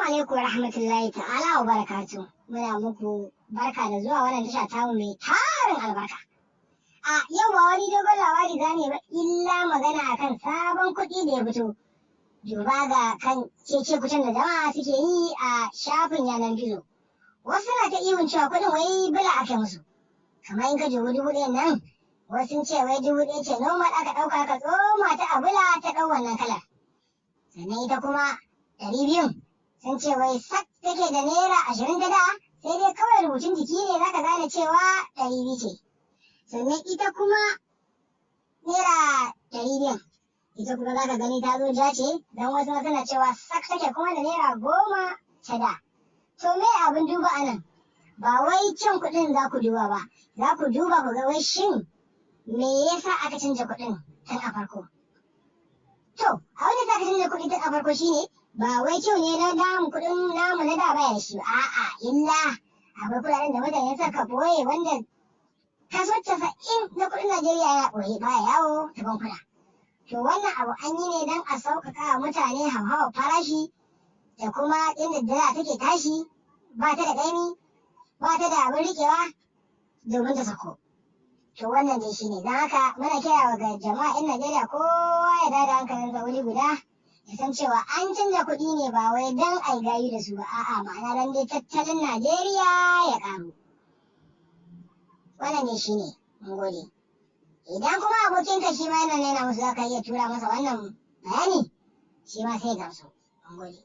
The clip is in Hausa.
alaikum wa rahmatullahi ta'ala wa barakatuh. Muna muku barka da zuwa wannan tasha tamu mai tarin albarka. A yau ba wani dogon labari za ne ba illa magana akan sabon kuɗi da ya fito. Duba ga kan cece-kucen da jama'a suke yi a shafin yanar gizo. Wasu na ta ihun cewa kuɗin wai bila aka musu. Kamar in ka dubi 1000 nan, wasu ce wai 1000 ce normal aka ɗauka ka tsoma ta a bila ta ɗau wannan kalar. Sannan ita kuma 200 sun ce wai sak take da naira 20 ta da, sai dai kawai rubutun jiki ne zaka gane cewa 200 ce. Sannan ita kuma naira 200 ita kuma zaka gani ta zo ja ce, don wasu ma suna cewa sak take kuma da naira 10 ta da. To me abin duba anan? Ba wai cin kuɗin za ku duba ba, za ku duba ku ga wai shin me yasa aka canja kuɗin tun a farko. To, abin da aka canja kuɗi tun a farko shine ba wai kyau ne na damu kuɗin namu na da baya da shi ba, a'a illa akwai kuɗaɗen da mutane suka ɓoye wanda kaso 90 na kuɗin Najeriya ya ɓoye baya yawo ta bankuna. To wannan abu an yi ne don a sauƙaƙa wa mutane hauhawar farashi da kuma inda dala take tashi ba ta da ƙaimi ba ta da abin riƙewa domin ta sako. To wannan dai shine don haka muna kira ga jama'a 'yan Najeriya kowa ya dada hankalinsa wuri guda ya san cewa an canza kuɗi ne ba wai don a yi gayu da su ba, a'a ma'ana don dai tattalin Najeriya ya ƙaru. Wannan ne shine, mun gode. Idan kuma abokinka shi ma yana nuna musu za ka iya tura masa wannan bayani, shi ma sai gamsu. Mun gode.